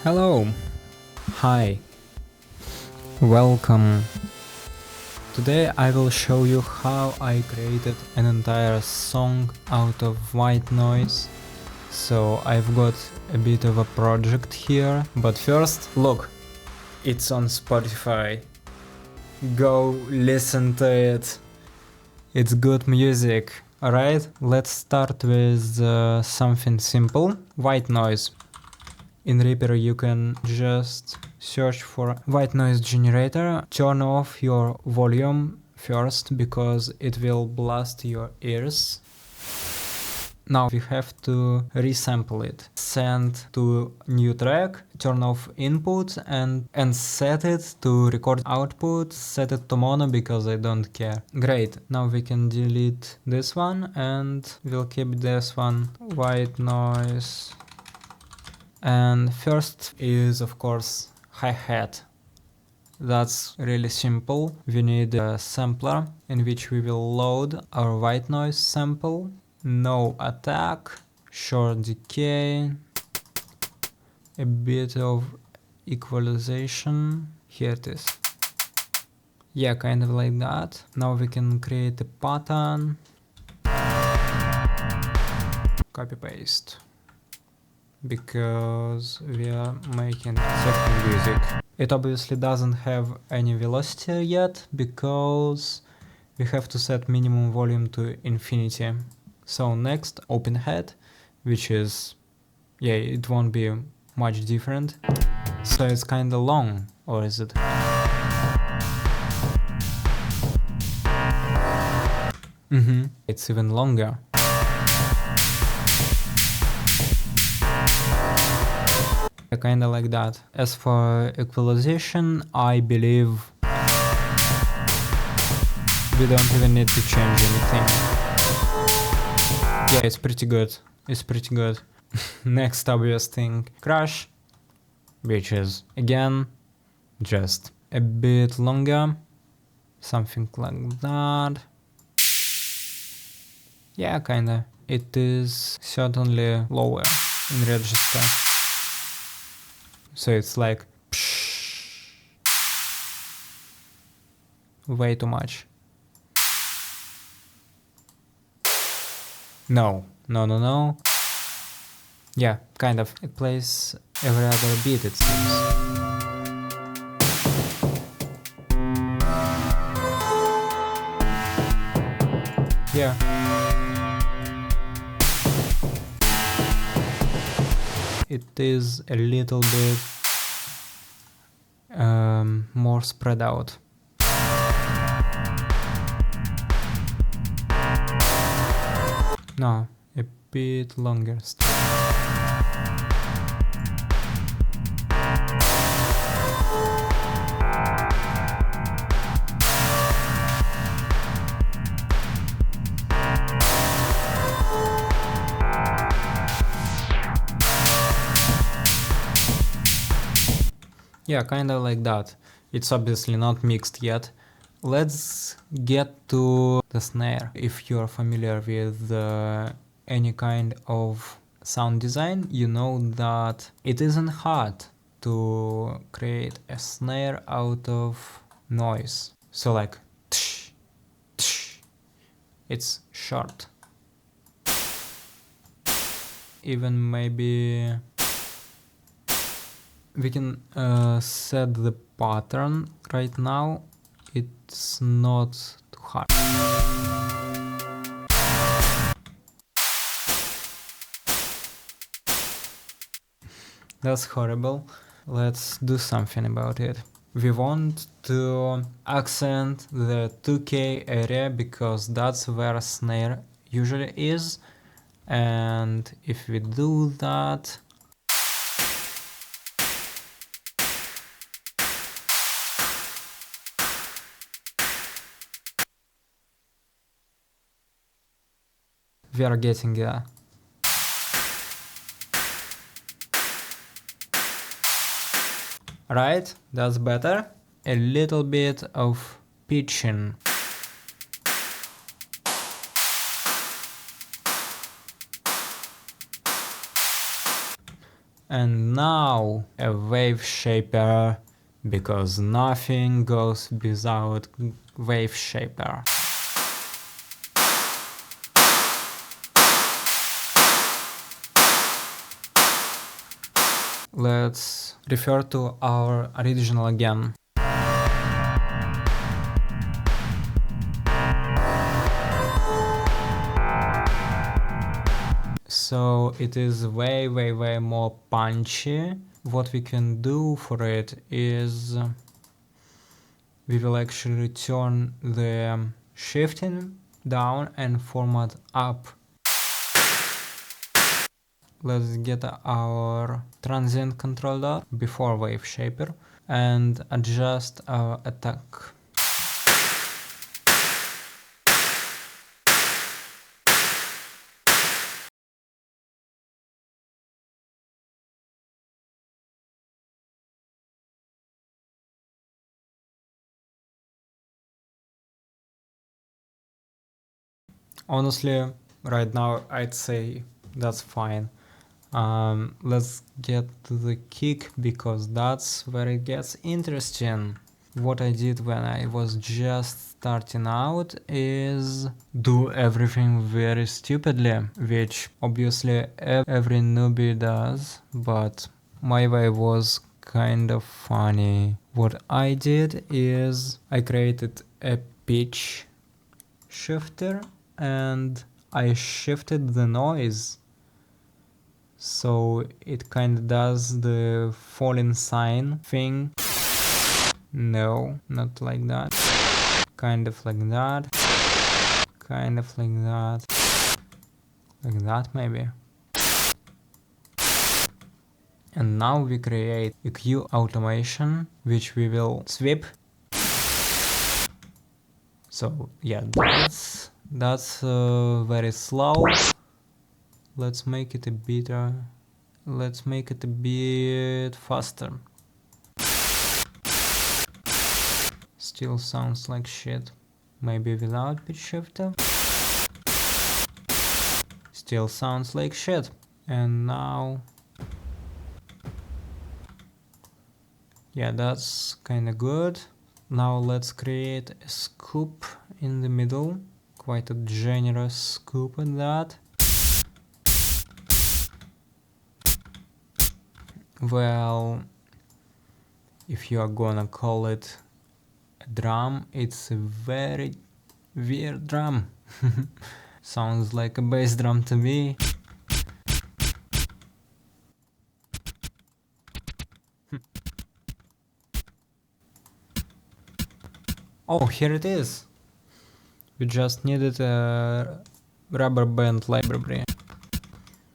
Hello, hi, welcome. Today I will show you how I created an entire song out of white noise. So I've got a bit of a project here, but first, look, it's on Spotify. Go listen to it. It's good music. Alright, let's start with something simple, white noise. In Reaper you can just search for white noise generator, turn off your volume first because it will blast your ears. Now we have to resample it. Send to new track, turn off input and set it to record output, set it to mono because I don't care. Great, now we can delete this one and we'll keep this one, white noise. And first is of course hi-hat. That's really simple. We need a sampler in which we will load our white noise sample. No attack, short decay, a bit of equalization. Here it is. Yeah, kind of like that. Now we can create a pattern. Copy paste. Because we are making second music. It obviously doesn't have any velocity yet because we have to set minimum volume to infinity. So next, open head, which is, yeah, it won't be much different. So it's kinda long, or is it? It's even longer. Kinda like that. As for equalization, I believe we don't even need to change anything. Yeah, it's pretty good. It's pretty good. Next obvious thing, crash, which is again just a bit longer, something like that. Yeah, kinda. It is certainly lower in register. So it's like way too much. No. Yeah, kind of. It plays every other beat, it seems. Yeah. It is a little bit more spread out. No, a bit longer still. Yeah, kinda like that. It's obviously not mixed yet. Let's get to the snare. If you're familiar with any kind of sound design, you know that it isn't hard to create a snare out of noise. So like, tsh, tsh, it's short. Even maybe we can set the pattern right now. It's not too hard. That's horrible. Let's do something about it. We want to accent the 2K area because that's where snare usually is. And if we do that, we are getting there. Right, that's better. A little bit of pitching. And now a wave shaper, because nothing goes without wave shaper. Let's refer to our original again. So it is way more punchy. What we can do for it is we will actually return the shifting down and format up. Let's get our transient controller before wave shaper and adjust our attack. Honestly, right now I'd say that's fine. Let's get to the kick, because that's where it gets interesting. What I did when I was just starting out is do everything very stupidly, which obviously every newbie does, but my way was kind of funny. What I did is I created a pitch shifter and I shifted the noise, so it kind of does the falling sign thing. No, not like that. Kind of like that. Kind of like that. Like that maybe. And now we create a EQ automation, which we will sweep. So yeah, that's very slow. Let's make it a bit faster. Still sounds like shit. Maybe without pitch shifter. Still sounds like shit. And now, yeah, that's kinda good. Now let's create a scoop in the middle. Quite a generous scoop at that. Well, if you are gonna call it a drum, it's a very weird drum. Sounds like a bass drum to me. Oh, here it is. We just needed a rubber band library.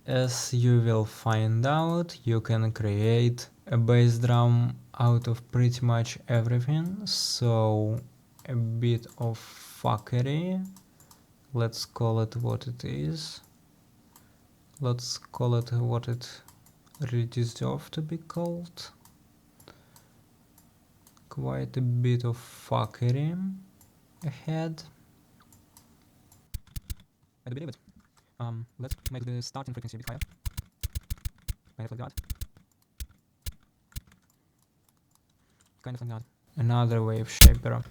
As you will find out, you can create a bass drum out of pretty much everything, so a bit of fuckery. Let's call it what it is. Let's call it what it really deserves to be called. Quite a bit of fuckery ahead. I do believe it. Let's make the starting frequency a bit higher. Kind of like that. Kind of like that. Another wave shaper.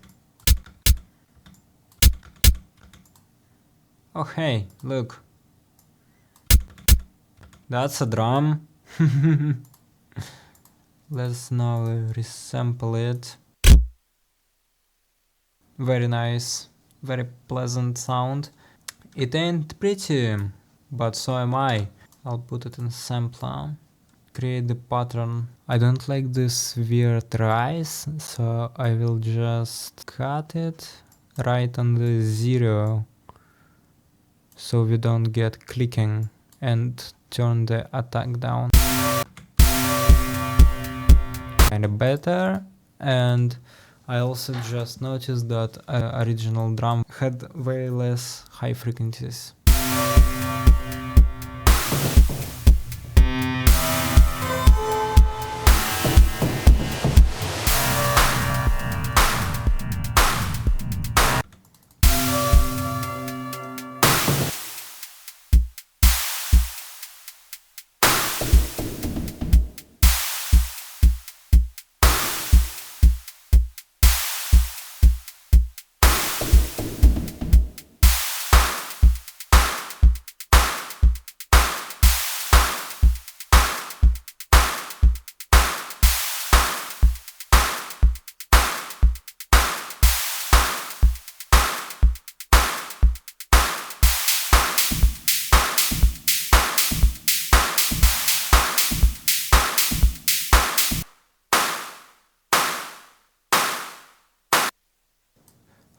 Oh hey, look. That's a drum. Let's now resample it. Very nice, very pleasant sound. It ain't pretty, but so am I. I'll put it in sampler. Create the pattern. I don't like this weird rise, so I will just cut it right on the 0, so we don't get clicking, and turn the attack down. Kinda better. And I also just noticed that original drum had way less high frequencies.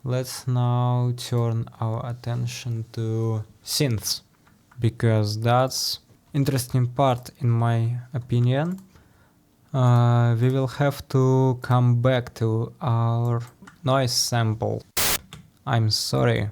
let's now turn our attention to synths, because that's interesting part in my opinion. We will have to come back to our noise sample. I'm sorry.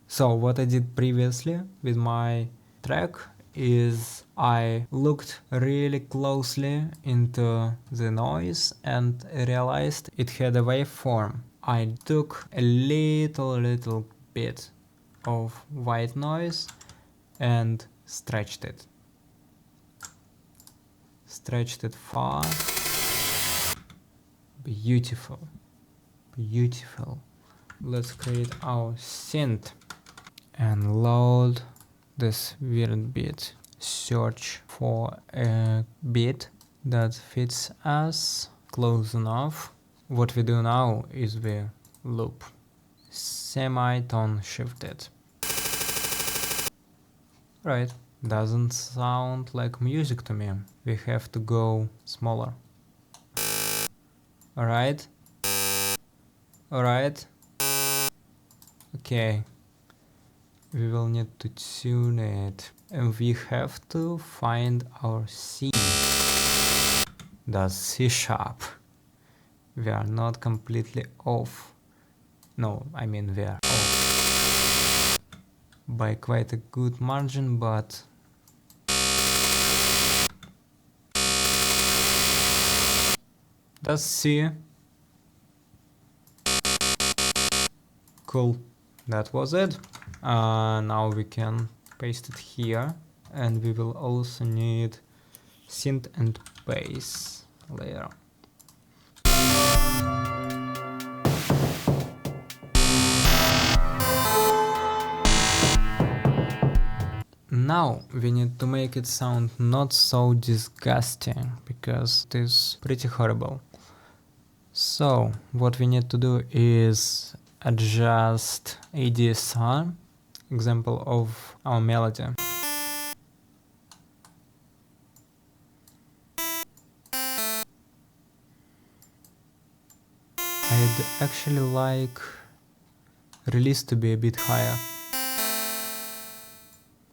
So what I did previously with my track is I looked really closely into the noise and realized it had a waveform. I took a little bit of white noise and stretched it. Stretched it far. Beautiful. Beautiful. Let's create our synth and load this weird beat. Search for a beat that fits us close enough. What we do now is we loop. Semi-tone shifted. Right, doesn't sound like music to me. We have to go smaller. Alright. Alright. Okay. We will need to tune it. And we have to find our C. That's C sharp. We are not completely off. No, I mean we are off. By quite a good margin, but... That's C. Cool. That was it. Now we can paste it here, and we will also need synth and bass layer. Now we need to make it sound not so disgusting, because it is pretty horrible. So what we need to do is adjust ADSR, example of our melody. I'd actually like release to be a bit higher.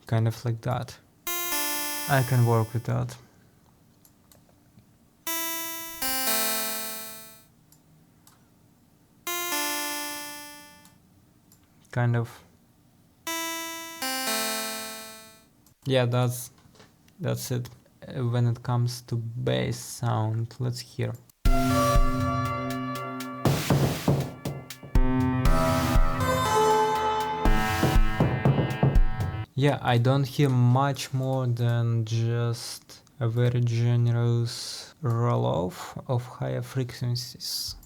Kind of like that. I can work with that. Kind of. Yeah, that's it. When it comes to bass sound, let's hear. Yeah, I don't hear much more than just a very generous roll-off of higher frequencies.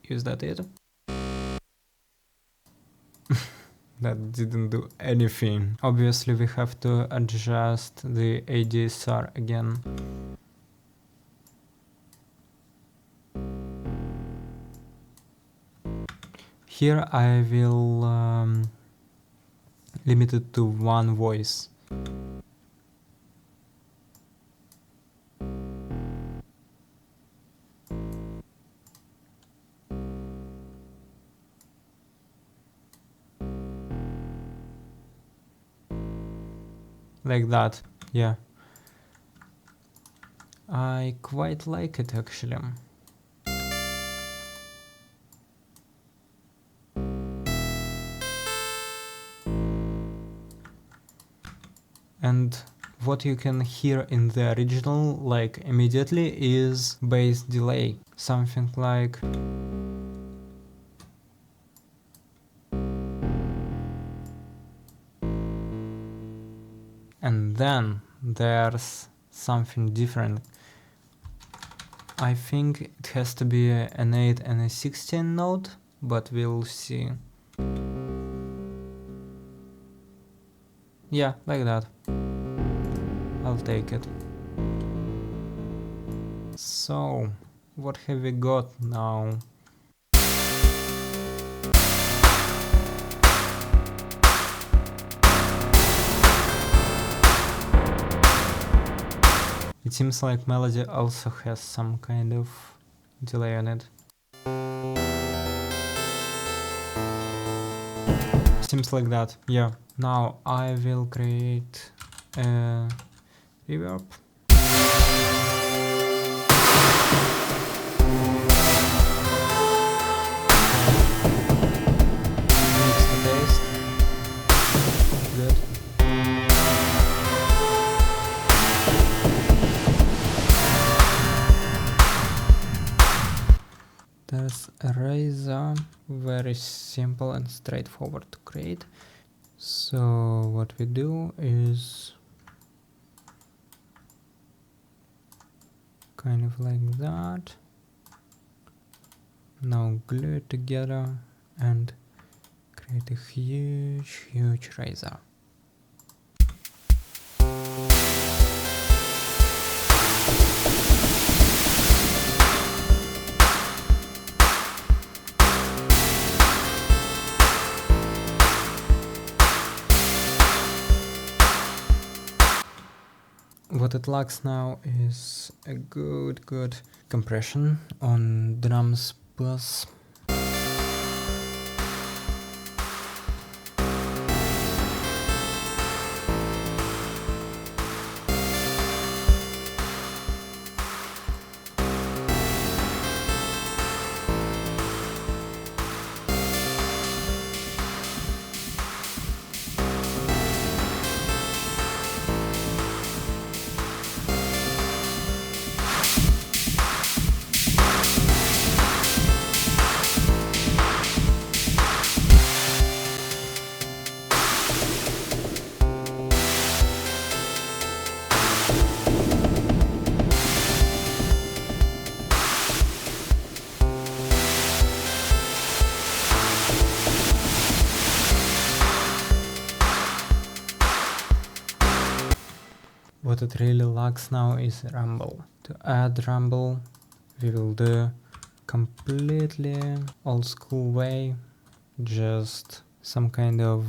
Is that it? That didn't do anything. Obviously we have to adjust the ADSR again. Here I will limit it to one voice. Like that, yeah. I quite like it actually. And what you can hear in the original, like immediately, is bass delay. Something like... And then there's something different. I think it has to be an 8 and a 16 note, but we'll see. Yeah, like that. I'll take it. So, what have we got now? It seems like melody also has some kind of delay on it. Seems like that, yeah. Now I will create a reverb. Mix the taste. Good. There's a razor, very simple and straightforward to create. So what we do is kind of like that. Now glue it together and create a huge razor. What it lacks now is a good compression on drums plus. What it really lacks now is rumble. To add rumble, we will do completely old school way, just some kind of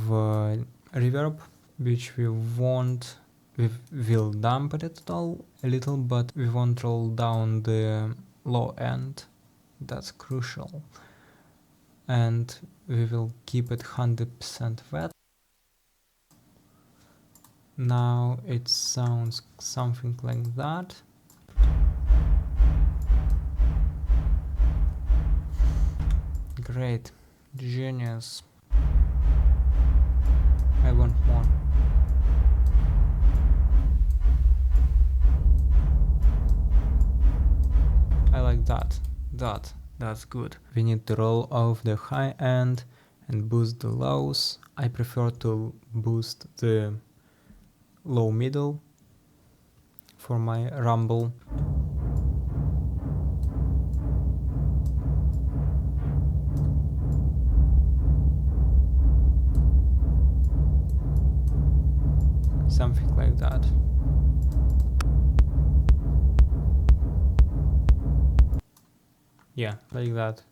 reverb, which we will dampen it all a little, but we won't roll down the low end. That's crucial. And we will keep it 100% wet. Now it sounds something like that. Great, genius. I want more. I like that. That's good. We need to roll off the high end and boost the lows. I prefer to boost the low middle for my rumble. Something like that. Yeah, like that.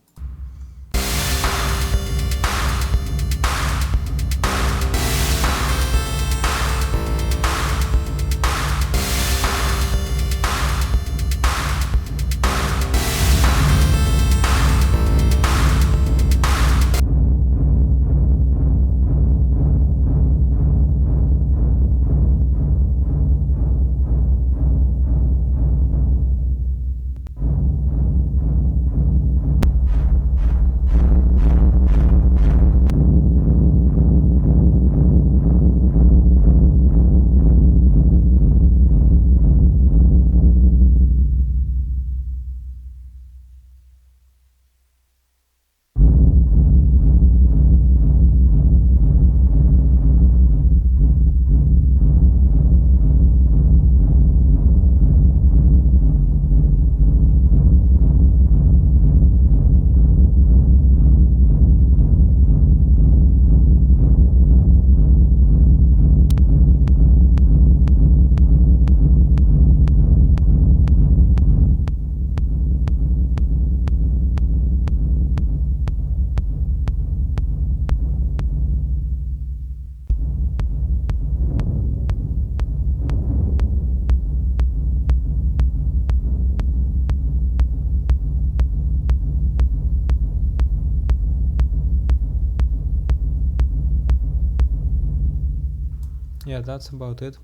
Yeah, that's about it.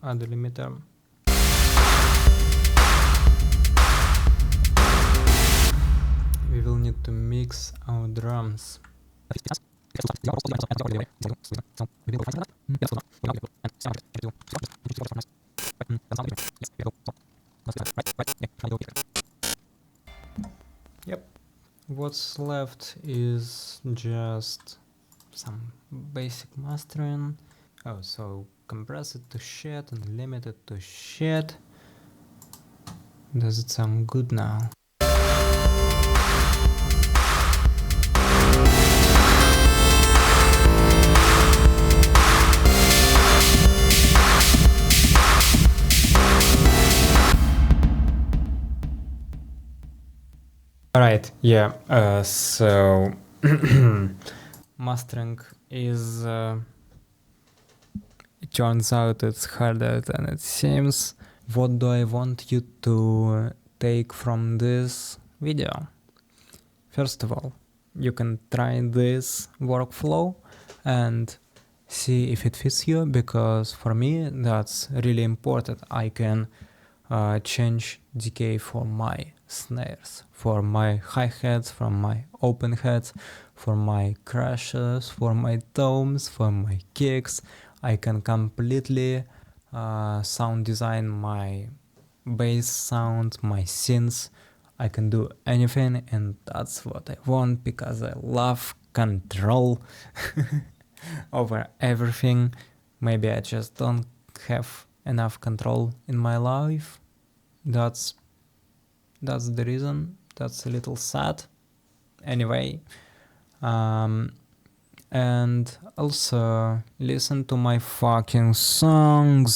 Add a limiter. We will need to mix our drums. Yep. What's left is just some basic mastering. Oh, so compress it to shit and limit it to shit. Does it sound good now? Alright, yeah, so mastering is, it turns out it's harder than it seems. What do I want you to take from this video? First of all, you can try this workflow and see if it fits you, because for me that's really important. I can change decay for my snares, for my hi-hats, for my open hats, for my crashes, for my toms, for my kicks. I can completely sound design my bass sound, my synths. I can do anything, and that's what I want, because I love control over everything. Maybe I just don't have enough control in my life. That's the reason. That's a little sad. Anyway, and also listen to my fucking songs.